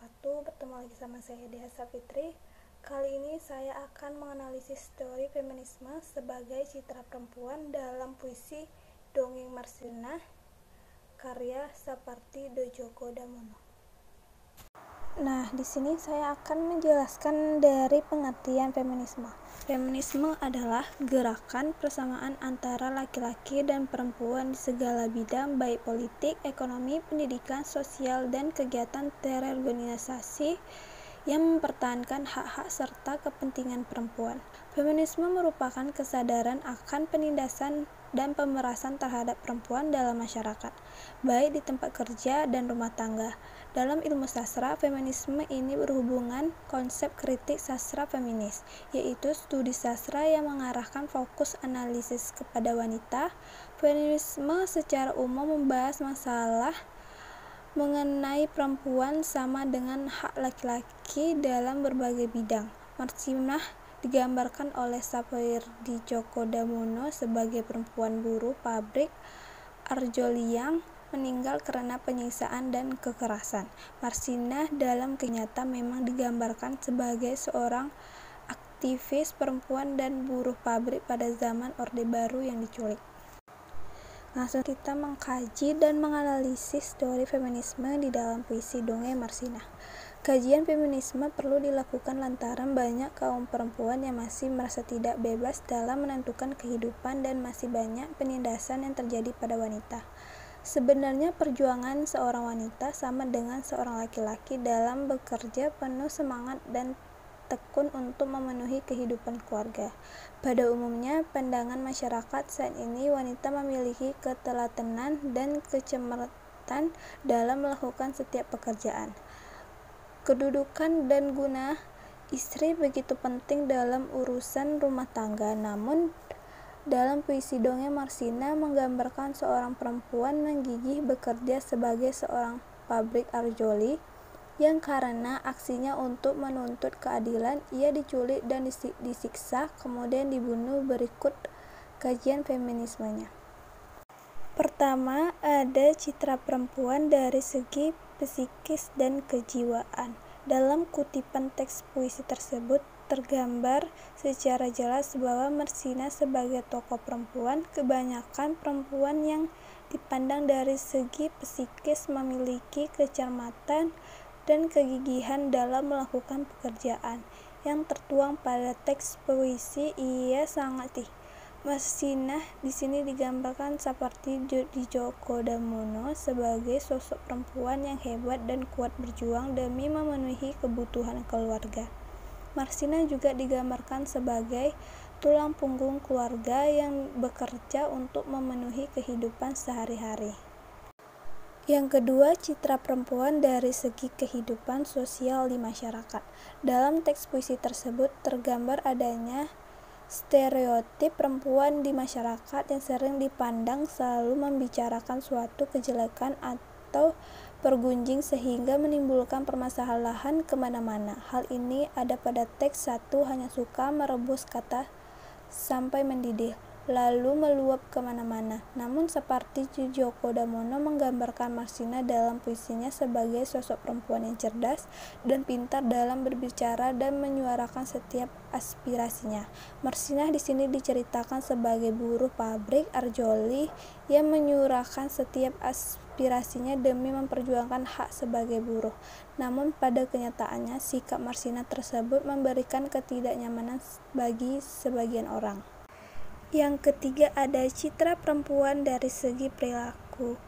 wabarakatuh. Bertemu lagi sama saya Dea Safitri. Kali ini saya akan menganalisis teori feminisme sebagai citra perempuan dalam puisi Dongeng Marsinah karya Sapardi Djoko Damono. Nah, di sini saya akan menjelaskan dari pengertian feminisme. Feminisme adalah gerakan persamaan antara laki-laki dan perempuan di segala bidang, baik politik, ekonomi, pendidikan, sosial, dan kegiatan terorganisasi yang mempertahankan hak-hak serta kepentingan perempuan. Feminisme merupakan kesadaran akan penindasan dan pemerasan terhadap perempuan dalam masyarakat, baik di tempat kerja dan rumah tangga. Dalam ilmu sastra, feminisme ini berhubungan konsep kritik sastra feminis, yaitu studi sastra yang mengarahkan fokus analisis kepada wanita. Feminisme secara umum membahas masalah mengenai perempuan sama dengan hak laki-laki dalam berbagai bidang. Marsinah digambarkan oleh Sapardi Djoko Damono sebagai perempuan buruh pabrik Arjoli yang meninggal karena penyiksaan dan kekerasan. Marsinah dalam kenyataan memang digambarkan sebagai seorang aktivis perempuan dan buruh pabrik pada zaman Orde Baru yang diculik. Langsung kita mengkaji dan menganalisis teori feminisme di dalam puisi Dongeng Marsinah. Kajian feminisme perlu dilakukan lantaran banyak kaum perempuan yang masih merasa tidak bebas dalam menentukan kehidupan dan masih banyak penindasan yang terjadi pada wanita. Sebenarnya perjuangan seorang wanita sama dengan seorang laki-laki dalam bekerja penuh semangat dan tekun untuk memenuhi kehidupan keluarga. Pada umumnya, pandangan masyarakat saat ini wanita memiliki ketelatenan dan kecemerlatan dalam melakukan setiap pekerjaan. Kedudukan dan guna istri begitu penting dalam urusan rumah tangga. Namun, dalam puisi Dongeng Marsinah menggambarkan seorang perempuan menggigih bekerja sebagai seorang pabrik Arjoli yang karena aksinya untuk menuntut keadilan, ia diculik dan disiksa, kemudian dibunuh. Berikut kajian feminismenya. Pertama, ada citra perempuan dari segi psikis dan kejiwaan. Dalam kutipan teks puisi tersebut tergambar secara jelas bahwa Marsinah sebagai tokoh perempuan, kebanyakan perempuan yang dipandang dari segi psikis memiliki kecermatan dan kegigihan dalam melakukan pekerjaan. Yang tertuang pada teks puisi ia sangat Marsinah di sini digambarkan Sapardi Djoko Damono sebagai sosok perempuan yang hebat dan kuat berjuang demi memenuhi kebutuhan keluarga. Marsinah juga digambarkan sebagai tulang punggung keluarga yang bekerja untuk memenuhi kehidupan sehari-hari. Yang kedua, citra perempuan dari segi kehidupan sosial di masyarakat. Dalam teks puisi tersebut tergambar adanya stereotip perempuan di masyarakat yang sering dipandang selalu membicarakan suatu kejelekan atau pergunjing sehingga menimbulkan permasalahan kemana-mana. Hal ini ada pada teks 1 hanya suka merebus kata sampai mendidih, lalu meluap kemana-mana. Namun Sapardi Djoko Damono menggambarkan Marsinah dalam puisinya sebagai sosok perempuan yang cerdas dan pintar dalam berbicara dan menyuarakan setiap aspirasinya. Marsinah di sini diceritakan sebagai buruh pabrik Arjoli yang menyuarakan setiap aspirasinya demi memperjuangkan hak sebagai buruh. Namun pada kenyataannya sikap Marsinah tersebut memberikan ketidaknyamanan bagi sebagian orang. Yang ketiga, ada citra perempuan dari segi perilaku.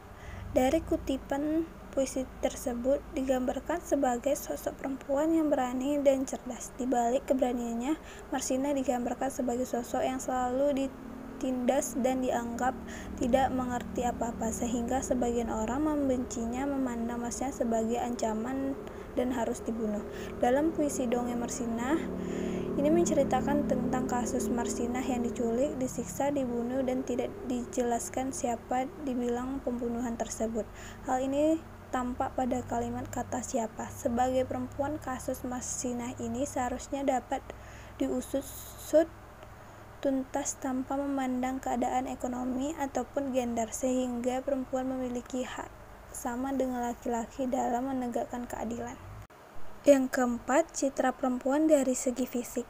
Dari kutipan puisi tersebut digambarkan sebagai sosok perempuan yang berani dan cerdas. Di balik keberaniannya, Marsinah digambarkan sebagai sosok yang selalu ditindas dan dianggap tidak mengerti apa-apa, sehingga sebagian orang membencinya, memandang Marsinah sebagai ancaman dan harus dibunuh. Dalam puisi Dongeng Marsinah ini menceritakan tentang kasus Marsinah yang diculik, disiksa, dibunuh, dan tidak dijelaskan siapa dibilang pembunuhan tersebut. Hal ini tampak pada kalimat kata siapa. Sebagai perempuan, kasus Marsinah ini seharusnya dapat diusut tuntas tanpa memandang keadaan ekonomi ataupun gender, sehingga perempuan memiliki hak sama dengan laki-laki dalam menegakkan keadilan. Yang keempat, citra perempuan dari segi fisik.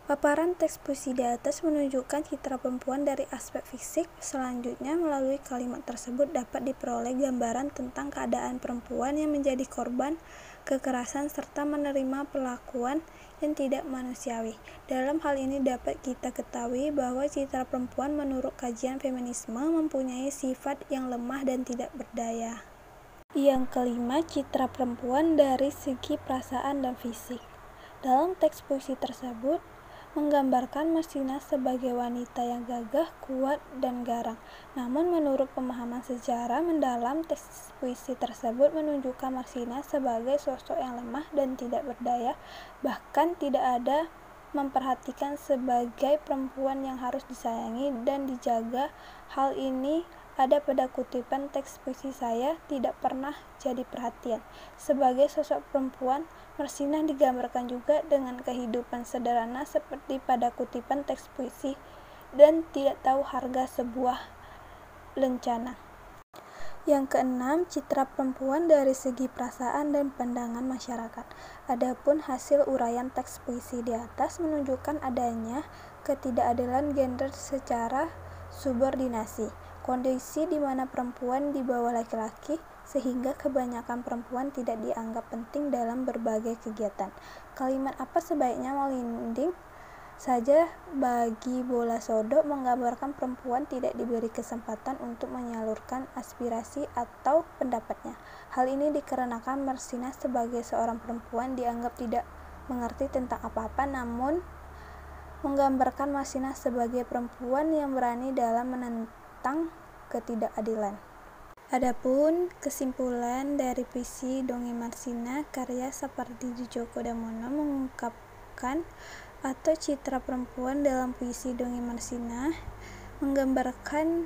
Paparan teks puisi di atas menunjukkan citra perempuan dari aspek fisik. Selanjutnya, melalui kalimat tersebut dapat diperoleh gambaran tentang keadaan perempuan yang menjadi korban kekerasan serta menerima perlakuan yang tidak manusiawi. Dalam hal ini dapat kita ketahui bahwa citra perempuan menurut kajian feminisme mempunyai sifat yang lemah dan tidak berdaya. Yang kelima, citra perempuan dari segi perasaan dan fisik. Dalam teks puisi tersebut menggambarkan Marsina sebagai wanita yang gagah, kuat, dan garang. Namun menurut pemahaman sejarah mendalam, teks puisi tersebut menunjukkan Marsina sebagai sosok yang lemah dan tidak berdaya, bahkan tidak ada memperhatikan sebagai perempuan yang harus disayangi dan dijaga. Hal ini ada pada kutipan teks puisi saya, tidak pernah jadi perhatian. Sebagai sosok perempuan, Marsina digambarkan juga dengan kehidupan sederhana seperti pada kutipan teks puisi dan tidak tahu harga sebuah lencana. Yang keenam, citra perempuan dari segi perasaan dan pandangan masyarakat. Adapun hasil uraian teks puisi di atas menunjukkan adanya ketidakadilan gender secara subordinasi, kondisi di mana perempuan di bawah laki-laki, sehingga kebanyakan perempuan tidak dianggap penting dalam berbagai kegiatan. Kalimat apa sebaiknya melinding saja bagi bola sodok menggambarkan perempuan tidak diberi kesempatan untuk menyalurkan aspirasi atau pendapatnya. Hal ini dikarenakan Marsina sebagai seorang perempuan dianggap tidak mengerti tentang apa-apa, namun menggambarkan Marsina sebagai perempuan yang berani dalam menentang ketidakadilan. Adapun kesimpulan dari puisi Dongeng Marsina karya Sapardi Djoko Damono mengungkapkan atau citra perempuan dalam puisi Dongeng Marsina menggambarkan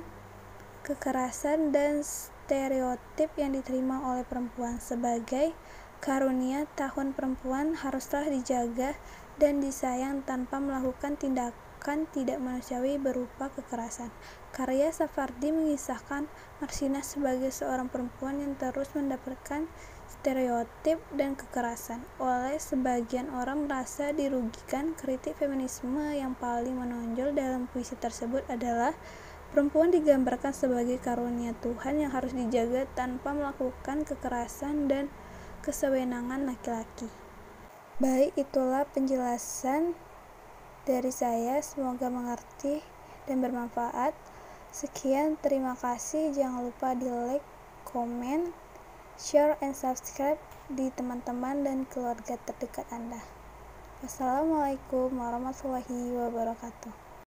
kekerasan dan stereotip yang diterima oleh perempuan sebagai karunia. Tahun perempuan haruslah dijaga dan disayang tanpa melakukan tindakan tidak manusiawi berupa kekerasan. Karya Sapardi mengisahkan Marsina sebagai seorang perempuan yang terus mendapatkan stereotip dan kekerasan. Oleh sebagian orang merasa dirugikan. Kritik feminisme yang paling menonjol dalam puisi tersebut adalah perempuan digambarkan sebagai karunia Tuhan yang harus dijaga tanpa melakukan kekerasan dan kesewenangan laki-laki. Baik, itulah penjelasan dari saya. Semoga mengerti dan bermanfaat. Sekian, terima kasih. Jangan lupa di like, komen, share, and subscribe di teman-teman dan keluarga terdekat Anda. Wassalamualaikum warahmatullahi wabarakatuh.